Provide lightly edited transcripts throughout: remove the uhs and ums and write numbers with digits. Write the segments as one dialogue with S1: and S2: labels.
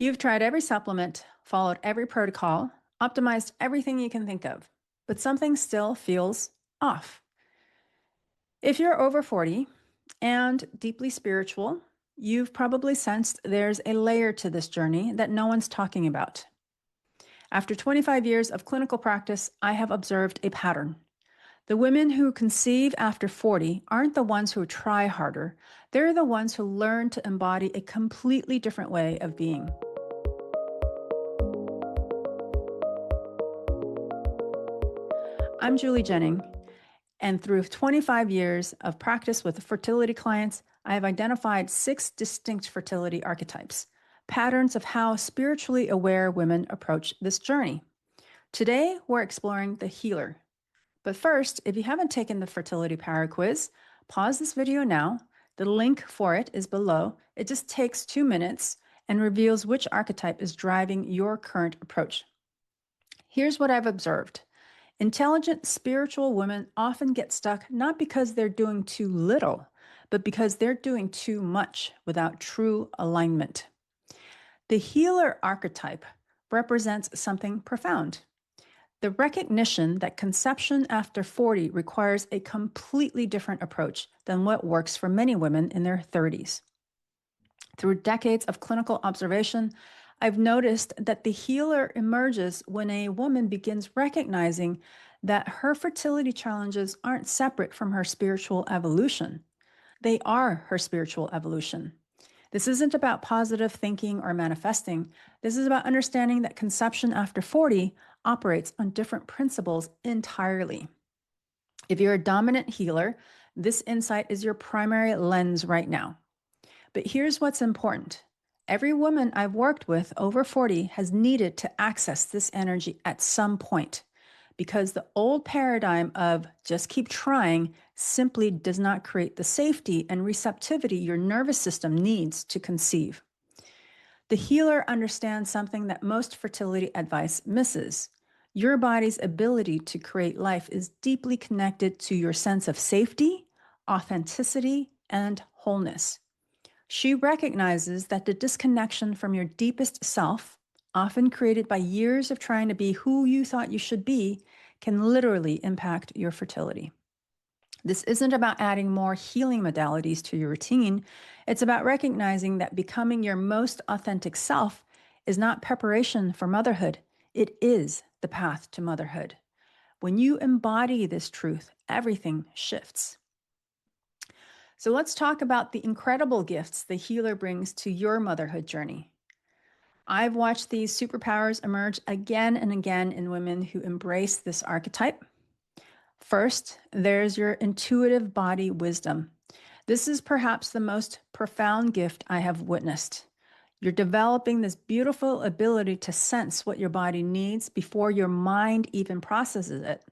S1: You've tried every supplement, followed every protocol, optimized everything you can think of, but something still feels off. If you're over 40 and deeply spiritual, you've probably sensed there's a layer to this journey that no one's talking about. After 25 years of clinical practice, I have observed a pattern. The women who conceive after 40 aren't the ones who try harder. They're the ones who learn to embody a completely different way of being. I'm Julie Jennings, and through 25 years of practice with fertility clients, I have identified 6 distinct fertility archetypes, patterns of how spiritually aware women approach this journey. Today, we're exploring the healer. But first, if you haven't taken the Fertility Power Quiz, pause this video now. The link for it is below. It just takes 2 minutes and reveals which archetype is driving your current approach. Here's what I've observed. Intelligent, spiritual women often get stuck not because they're doing too little, but because they're doing too much without true alignment. The healer archetype represents something profound. The recognition that conception after 40 requires a completely different approach than what works for many women in their 30s. Through decades of clinical observation, I've noticed that the healer emerges when a woman begins recognizing that her fertility challenges aren't separate from her spiritual evolution. They are her spiritual evolution. This isn't about positive thinking or manifesting. This is about understanding that conception after 40 operates on different principles entirely. If you're a dominant healer, this insight is your primary lens right now. But here's what's important. Every woman I've worked with over 40 has needed to access this energy at some point, because the old paradigm of just keep trying simply does not create the safety and receptivity your nervous system needs to conceive. The healer understands something that most fertility advice misses. Your body's ability to create life is deeply connected to your sense of safety, authenticity, and wholeness. She recognizes that the disconnection from your deepest self, often created by years of trying to be who you thought you should be, can literally impact your fertility. This isn't about adding more healing modalities to your routine. It's about recognizing that becoming your most authentic self is not preparation for motherhood. It is the path to motherhood. When you embody this truth, everything shifts. So let's talk about the incredible gifts the healer brings to your motherhood journey. I've watched these superpowers emerge again and again in women who embrace this archetype. First, there's your intuitive body wisdom. This is perhaps the most profound gift I have witnessed. You're developing this beautiful ability to sense what your body needs before your mind even processes it.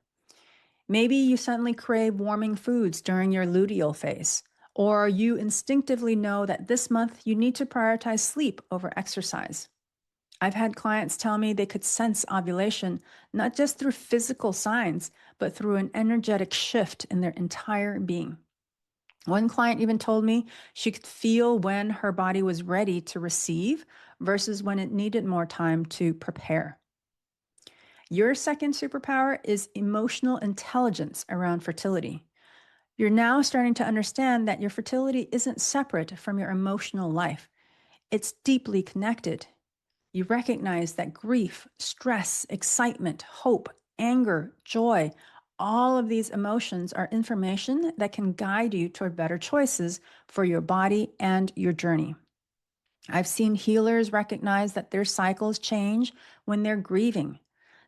S1: Maybe you suddenly crave warming foods during your luteal phase, or you instinctively know that this month you need to prioritize sleep over exercise. I've had clients tell me they could sense ovulation, not just through physical signs, but through an energetic shift in their entire being. One client even told me she could feel when her body was ready to receive versus when it needed more time to prepare. Your second superpower is emotional intelligence around fertility. You're now starting to understand that your fertility isn't separate from your emotional life. It's deeply connected. You recognize that grief, stress, excitement, hope, anger, joy, all of these emotions are information that can guide you toward better choices for your body and your journey. I've seen healers recognize that their cycles change when they're grieving,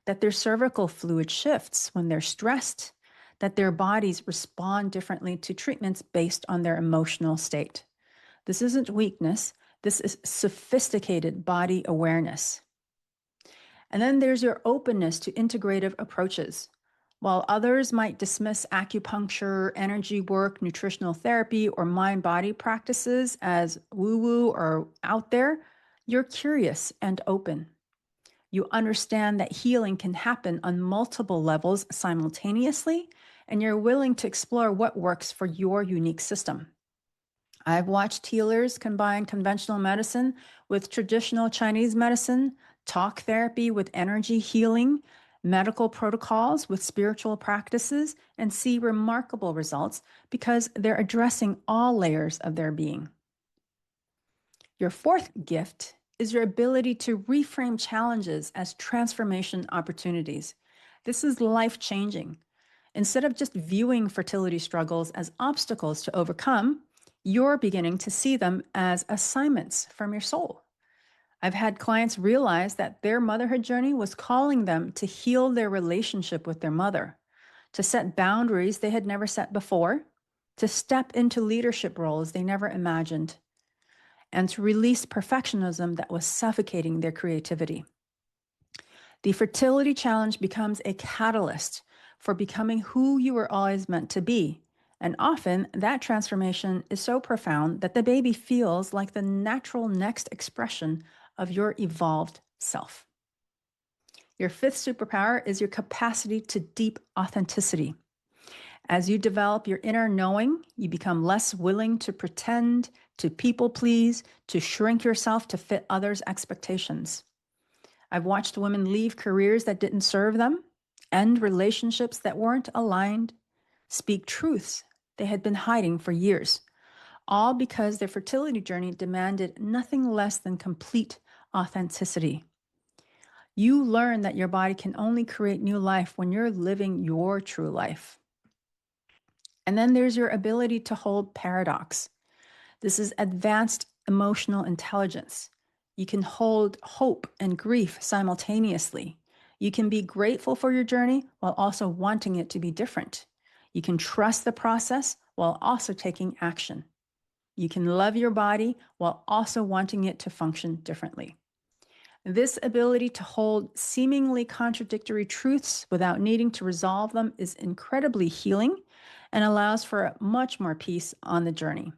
S1: that their cervical fluid shifts when they're stressed, that their bodies respond differently to treatments based on their emotional state. This isn't weakness. This is sophisticated body awareness. And then there's your openness to integrative approaches. While others might dismiss acupuncture, energy work, nutritional therapy, or mind-body practices as woo-woo or out there, you're curious and open. You understand that healing can happen on multiple levels simultaneously, and you're willing to explore what works for your unique system. I've watched healers combine conventional medicine with traditional Chinese medicine, talk therapy with energy healing, medical protocols with spiritual practices, and see remarkable results because they're addressing all layers of their being. Your fourth gift is your ability to reframe challenges as transformation opportunities. This is life changing. Instead of just viewing fertility struggles as obstacles to overcome, you're beginning to see them as assignments from your soul. I've had clients realize that their motherhood journey was calling them to heal their relationship with their mother, to set boundaries they had never set before, to step into leadership roles they never imagined, and to release perfectionism that was suffocating their creativity. The fertility challenge becomes a catalyst for becoming who you were always meant to be. And often that transformation is so profound that the baby feels like the natural next expression of your evolved self. Your fifth superpower is your capacity to deep authenticity. As you develop your inner knowing, you become less willing to pretend, to people please, to shrink yourself to fit others' expectations. I've watched women leave careers that didn't serve them, end relationships that weren't aligned, speak truths they had been hiding for years, all because their fertility journey demanded nothing less than complete authenticity. You learn that your body can only create new life when you're living your true life. And then there's your ability to hold paradox. This is advanced emotional intelligence. You can hold hope and grief simultaneously. You can be grateful for your journey while also wanting it to be different. You can trust the process while also taking action. You can love your body while also wanting it to function differently. This ability to hold seemingly contradictory truths without needing to resolve them is incredibly healing and allows for much more peace on the journey.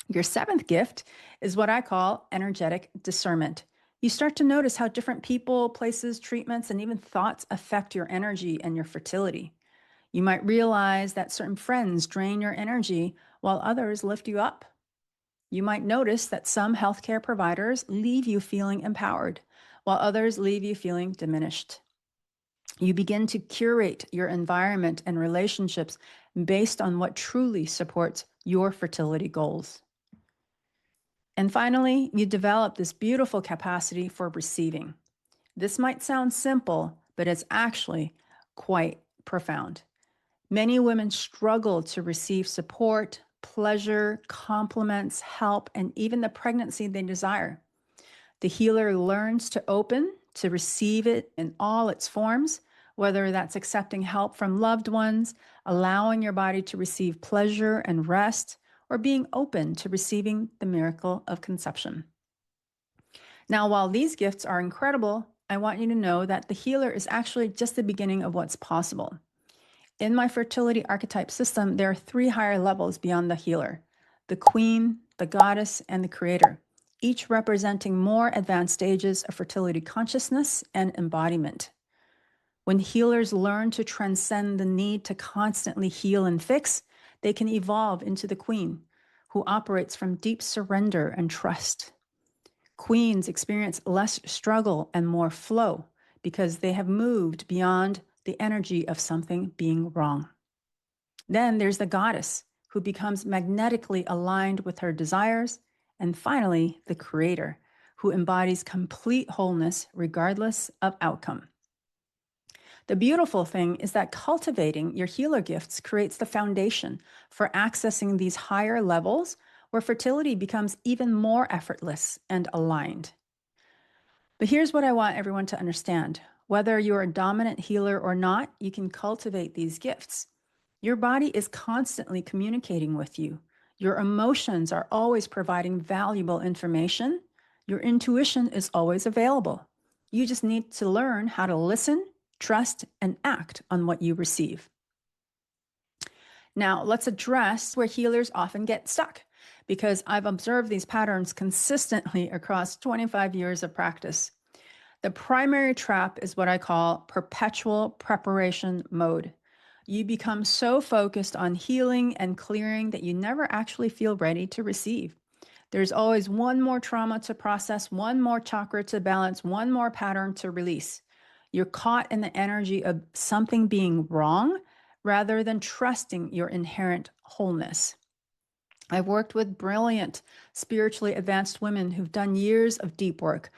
S1: Your seventh gift is what I call energetic discernment. You start to notice how different people, places, treatments, and even thoughts affect your energy and your fertility. You might realize that certain friends drain your energy while others lift you up. You might notice that some healthcare providers leave you feeling empowered, while others leave you feeling diminished. You begin to curate your environment and relationships based on what truly supports your fertility goals. And finally, you develop this beautiful capacity for receiving. This might sound simple, but it's actually quite profound. Many women struggle to receive support, pleasure, compliments, help, and even the pregnancy they desire. The healer learns to open, to receive it in all its forms, whether that's accepting help from loved ones, allowing your body to receive pleasure and rest, or being open to receiving the miracle of conception. Now, while these gifts are incredible, I want you to know that the healer is actually just the beginning of what's possible. In my fertility archetype system, there are 3 higher levels beyond the healer: the queen, the goddess, and the creator, each representing more advanced stages of fertility consciousness and embodiment. When healers learn to transcend the need to constantly heal and fix, they can evolve into the queen, who operates from deep surrender and trust. Queens experience less struggle and more flow because they have moved beyond the energy of something being wrong. Then there's the goddess, who becomes magnetically aligned with her desires. And finally, the creator, who embodies complete wholeness regardless of outcome. The beautiful thing is that cultivating your healer gifts creates the foundation for accessing these higher levels where fertility becomes even more effortless and aligned. But here's what I want everyone to understand. Whether you're a dominant healer or not, you can cultivate these gifts. Your body is constantly communicating with you. Your emotions are always providing valuable information. Your intuition is always available. You just need to learn how to listen, trust, and act on what you receive. Now, let's address where healers often get stuck, because I've observed these patterns consistently across 25 years of practice. The primary trap is what I call perpetual preparation mode. You become so focused on healing and clearing that you never actually feel ready to receive. There's always one more trauma to process, one more chakra to balance, one more pattern to release. You're caught in the energy of something being wrong rather than trusting your inherent wholeness. I've worked with brilliant, spiritually advanced women who've done years of deep work,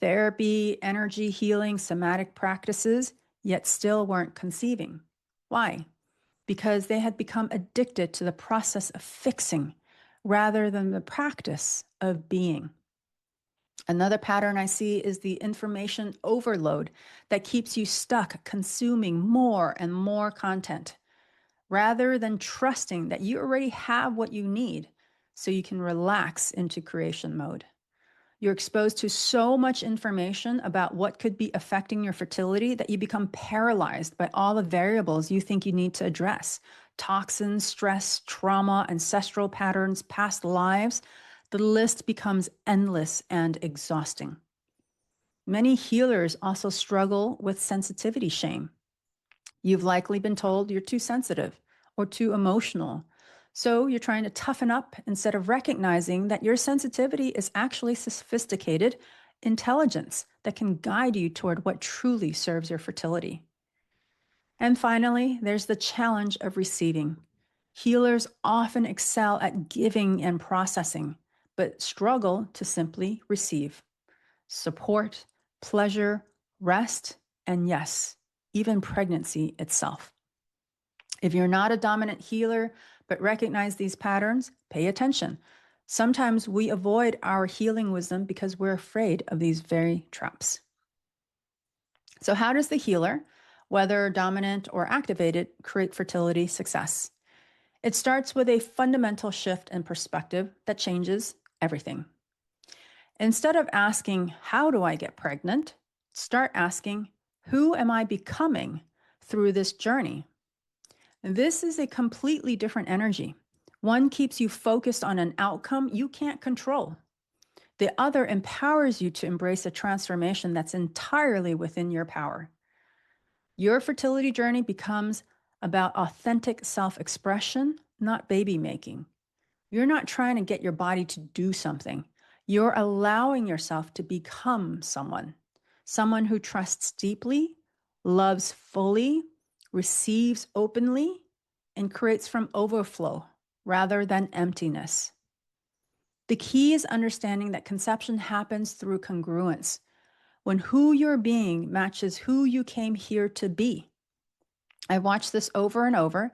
S1: therapy, energy healing, somatic practices, yet still weren't conceiving. Why? Because they had become addicted to the process of fixing rather than the practice of being. Another pattern I see is the information overload that keeps you stuck consuming more and more content rather than trusting that you already have what you need so you can relax into creation mode. You're exposed to so much information about what could be affecting your fertility that you become paralyzed by all the variables you think you need to address. Toxins, stress, trauma, ancestral patterns, past lives. The list becomes endless and exhausting. Many healers also struggle with sensitivity shame. You've likely been told you're too sensitive or too emotional. So you're trying to toughen up instead of recognizing that your sensitivity is actually sophisticated intelligence that can guide you toward what truly serves your fertility. And finally, there's the challenge of receiving. Healers often excel at giving and processing, but struggle to simply receive support, pleasure, rest, and yes, even pregnancy itself. If you're not a dominant healer, but recognize these patterns, pay attention. Sometimes we avoid our healing wisdom because we're afraid of these very traps. So, how does the healer, whether dominant or activated, create fertility success? It starts with a fundamental shift in perspective that changes everything. Instead of asking, how do I get pregnant? Start asking, who am I becoming through this journey? This is a completely different energy. One keeps you focused on an outcome you can't control. The other empowers you to embrace a transformation that's entirely within your power. Your fertility journey becomes about authentic self-expression, not baby making. You're not trying to get your body to do something. You're allowing yourself to become someone who trusts deeply, loves fully, receives openly, and creates from overflow rather than emptiness. The key is understanding that conception happens through congruence, when who you're being matches who you came here to be. I watched this over and over.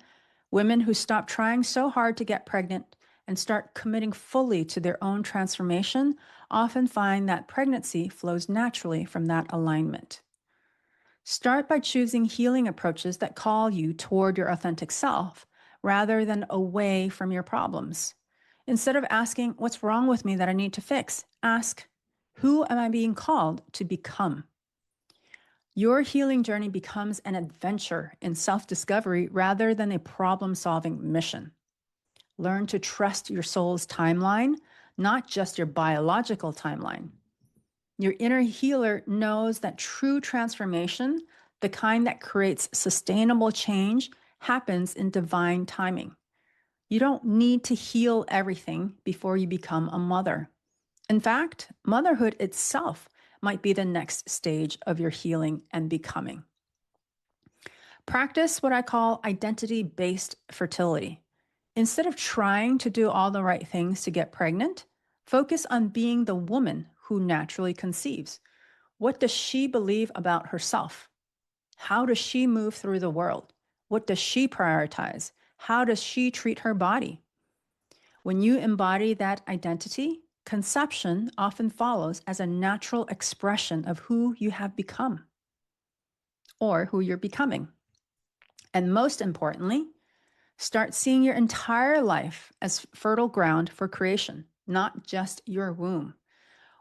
S1: Women who stop trying so hard to get pregnant and start committing fully to their own transformation often find that pregnancy flows naturally from that alignment. Start by choosing healing approaches that call you toward your authentic self rather than away from your problems. Instead of asking, what's wrong with me that I need to fix? Ask, who am I being called to become? Your healing journey becomes an adventure in self-discovery rather than a problem-solving mission. Learn to trust your soul's timeline, not just your biological timeline. Your inner healer knows that true transformation, the kind that creates sustainable change, happens in divine timing. You don't need to heal everything before you become a mother. In fact, motherhood itself might be the next stage of your healing and becoming. Practice what I call identity-based fertility. Instead of trying to do all the right things to get pregnant, focus on being the woman who naturally conceives. What does she believe about herself? How does she move through the world? What does she prioritize? How does she treat her body? When you embody that identity, conception often follows as a natural expression of who you have become or who you're becoming. And most importantly, start seeing your entire life as fertile ground for creation, not just your womb.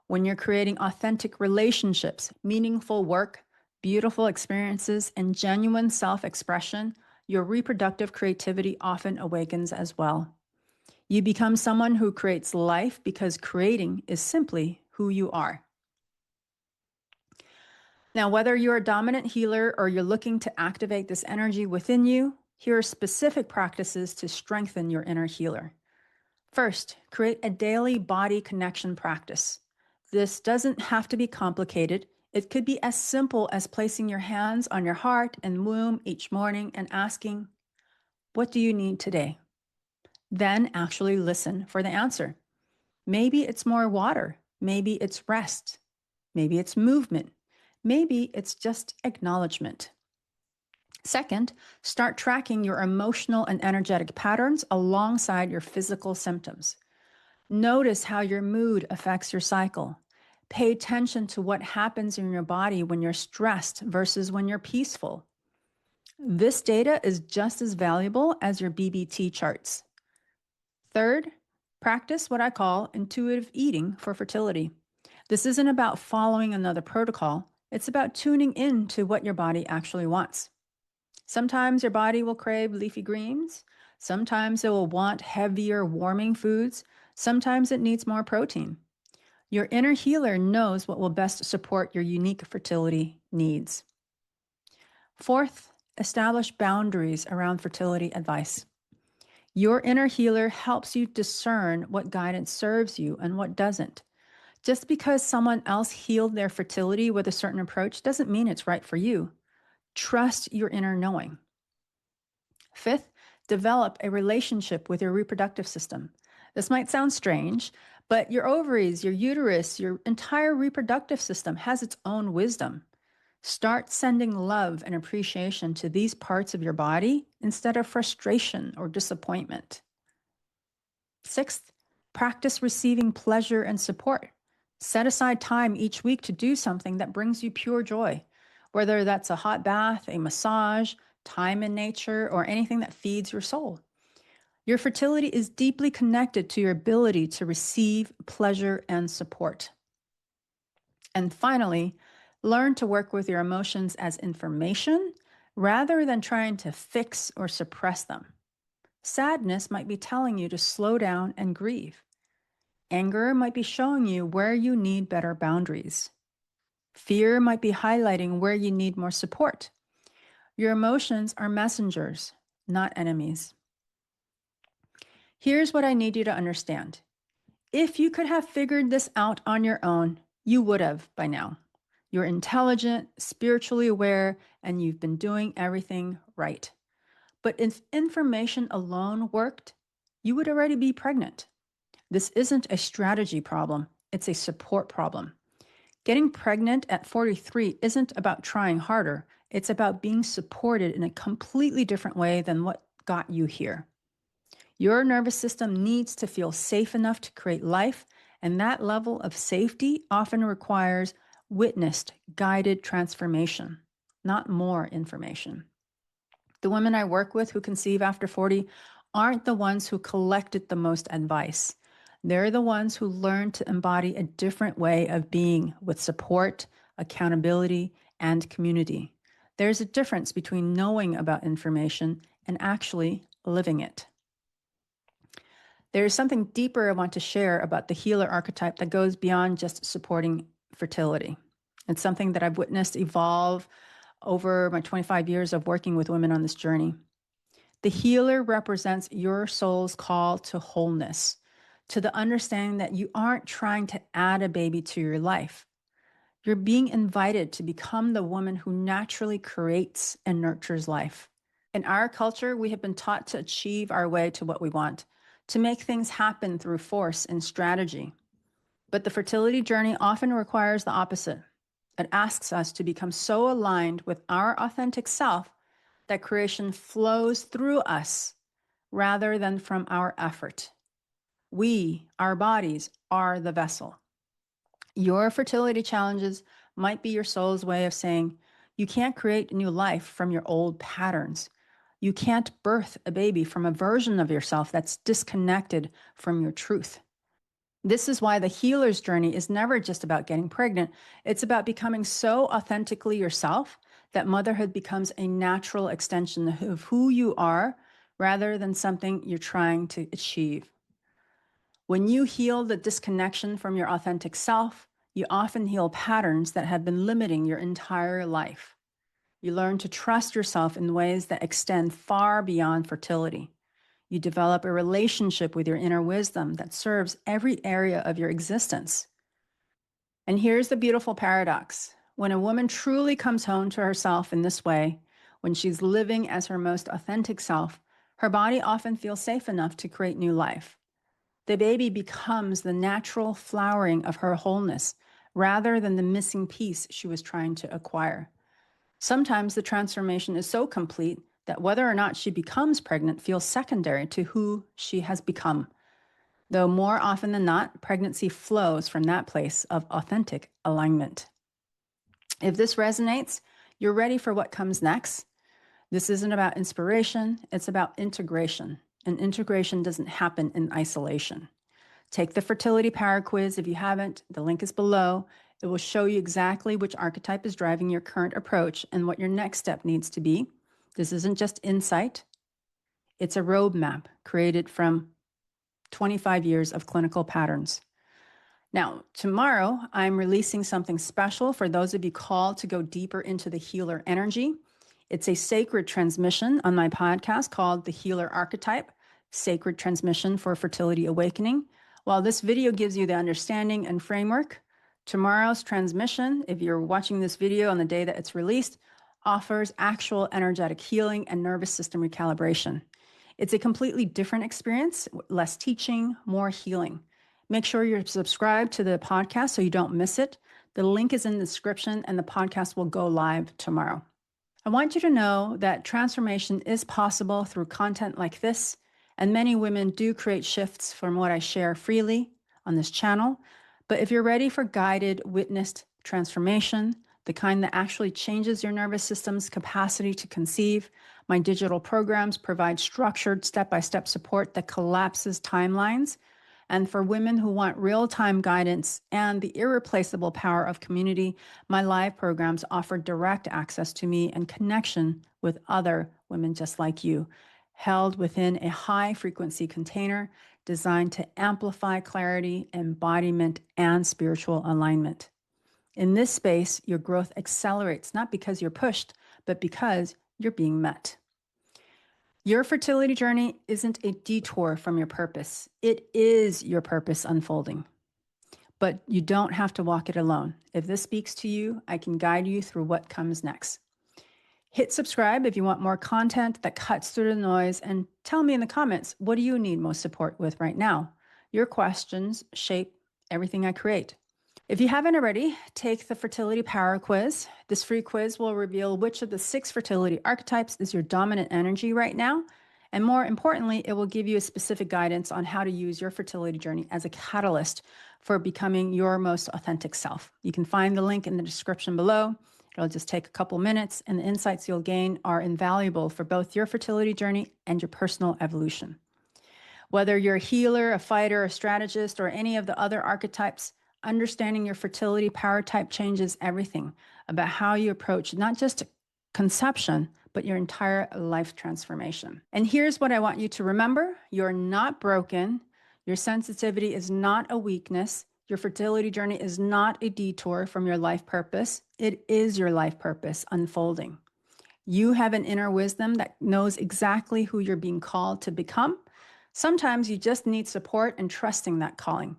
S1: When you're creating authentic relationships, meaningful work, beautiful experiences, and genuine self-expression, your reproductive creativity often awakens as well. You become someone who creates life because creating is simply who you are. Now, whether you're a dominant healer or you're looking to activate this energy within you, here are specific practices to strengthen your inner healer. First, create a daily body connection practice. This doesn't have to be complicated. It could be as simple as placing your hands on your heart and womb each morning and asking, "What do you need today?" Then actually listen for the answer. Maybe it's more water. Maybe it's rest. Maybe it's movement. Maybe it's just acknowledgement. Second, start tracking your emotional and energetic patterns alongside your physical symptoms. Notice how your mood affects your cycle. Pay attention to what happens in your body when you're stressed versus when you're peaceful. This data is just as valuable as your BBT charts. Third, practice what I call intuitive eating for fertility. This isn't about following another protocol, it's about tuning in to what your body actually wants. Sometimes your body will crave leafy greens. Sometimes it will want heavier, warming foods. Sometimes it needs more protein. Your inner healer knows what will best support your unique fertility needs. Fourth, establish boundaries around fertility advice. Your inner healer helps you discern what guidance serves you and what doesn't. Just because someone else healed their fertility with a certain approach doesn't mean it's right for you. Trust your inner knowing. Fifth, develop a relationship with your reproductive system. This might sound strange, but your ovaries, your uterus, your entire reproductive system has its own wisdom. Start sending love and appreciation to these parts of your body instead of frustration or disappointment. Sixth, practice receiving pleasure and support. Set aside time each week to do something that brings you pure joy, whether that's a hot bath, a massage, time in nature, or anything that feeds your soul. Your fertility is deeply connected to your ability to receive pleasure and support. And finally, learn to work with your emotions as information rather than trying to fix or suppress them. Sadness might be telling you to slow down and grieve. Anger might be showing you where you need better boundaries. Fear might be highlighting where you need more support. Your emotions are messengers, not enemies. Here's what I need you to understand. If you could have figured this out on your own, you would have by now. You're intelligent, spiritually aware, and you've been doing everything right. But if information alone worked, you would already be pregnant. This isn't a strategy problem, it's a support problem. Getting pregnant at 43 isn't about trying harder, it's about being supported in a completely different way than what got you here. Your nervous system needs to feel safe enough to create life, and that level of safety often requires witnessed, guided transformation, not more information. The women I work with who conceive after 40 aren't the ones who collected the most advice. They're the ones who learned to embody a different way of being with support, accountability, and community. There's a difference between knowing about information and actually living it. There's something deeper I want to share about the healer archetype that goes beyond just supporting fertility. It's something that I've witnessed evolve over my 25 years of working with women on this journey. The healer represents your soul's call to wholeness, to the understanding that you aren't trying to add a baby to your life. You're being invited to become the woman who naturally creates and nurtures life. In our culture, we have been taught to achieve our way to what we want, to make things happen through force and strategy. But the fertility journey often requires the opposite. It asks us to become so aligned with our authentic self that creation flows through us rather than from our effort. We, our bodies, are the vessel. Your fertility challenges might be your soul's way of saying, you can't create new life from your old patterns. You can't birth a baby from a version of yourself that's disconnected from your truth. This is why the healer's journey is never just about getting pregnant. It's about becoming so authentically yourself that motherhood becomes a natural extension of who you are rather than something you're trying to achieve. When you heal the disconnection from your authentic self, you often heal patterns that have been limiting your entire life. You learn to trust yourself in ways that extend far beyond fertility. You develop a relationship with your inner wisdom that serves every area of your existence. And here's the beautiful paradox. When a woman truly comes home to herself in this way, when she's living as her most authentic self, her body often feels safe enough to create new life. The baby becomes the natural flowering of her wholeness rather than the missing piece she was trying to acquire. Sometimes the transformation is so complete that whether or not she becomes pregnant feels secondary to who she has become. Though more often than not, pregnancy flows from that place of authentic alignment. If this resonates, you're ready for what comes next. This isn't about inspiration, it's about integration. And integration doesn't happen in isolation. Take the Fertility Power Quiz if you haven't. The link is below. It will show you exactly which archetype is driving your current approach and what your next step needs to be. This isn't just insight. It's a roadmap created from 25 years of clinical patterns. Now, tomorrow, I'm releasing something special for those of you called to go deeper into the healer energy. It's a sacred transmission on my podcast called The Healer Archetype, Sacred Transmission for Fertility Awakening. While this video gives you the understanding and framework, tomorrow's transmission, if you're watching this video on the day that it's released, offers actual energetic healing and nervous system recalibration. It's a completely different experience, less teaching, more healing. Make sure you're subscribed to the podcast so you don't miss it. The link is in the description and the podcast will go live tomorrow. I want you to know that transformation is possible through content like this, and many women do create shifts from what I share freely on this channel. But if you're ready for guided, witnessed transformation, the kind that actually changes your nervous system's capacity to conceive, my digital programs provide structured step-by-step support that collapses timelines. And for women who want real-time guidance and the irreplaceable power of community, my live programs offer direct access to me and connection with other women just like you, held within a high-frequency container designed to amplify clarity, embodiment, and spiritual alignment. In this space, your growth accelerates, not because you're pushed, but because you're being met. Your fertility journey isn't a detour from your purpose. It is your purpose unfolding. But you don't have to walk it alone. If this speaks to you, I can guide you through what comes next. Hit subscribe if you want more content that cuts through the noise, and tell me in the comments, what do you need most support with right now? Your questions shape everything I create. If you haven't already, take the Fertility Power Quiz. This free quiz will reveal which of the 6 fertility archetypes is your dominant energy right now. And more importantly, it will give you a specific guidance on how to use your fertility journey as a catalyst for becoming your most authentic self. You can find the link in the description below. It'll just take a couple minutes, and the insights you'll gain are invaluable for both your fertility journey and your personal evolution. Whether you're a healer, a fighter, a strategist, or any of the other archetypes, understanding your fertility power type changes everything about how you approach not just conception, but your entire life transformation. And here's what I want you to remember. You're not broken. Your sensitivity is not a weakness. Your fertility journey is not a detour from your life purpose. It is your life purpose unfolding. You have an inner wisdom that knows exactly who you're being called to become. Sometimes you just need support and trusting that calling.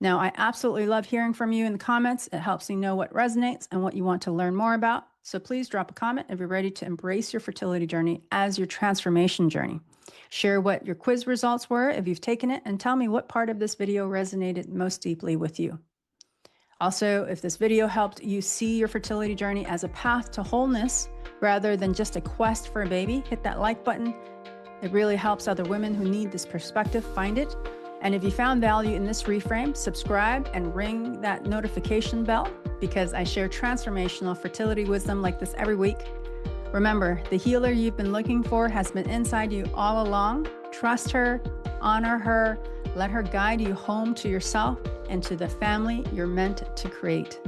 S1: Now, I absolutely love hearing from you in the comments. It helps me know what resonates and what you want to learn more about. So please drop a comment if you're ready to embrace your fertility journey as your transformation journey. Share what your quiz results were if you've taken it, and tell me what part of this video resonated most deeply with you. Also, if this video helped you see your fertility journey as a path to wholeness rather than just a quest for a baby, hit that like button. It really helps other women who need this perspective find it. And if you found value in this reframe, subscribe and ring that notification bell, because I share transformational fertility wisdom like this every week. Remember, the healer you've been looking for has been inside you all along. Trust her, honor her, let her guide you home to yourself and to the family you're meant to create.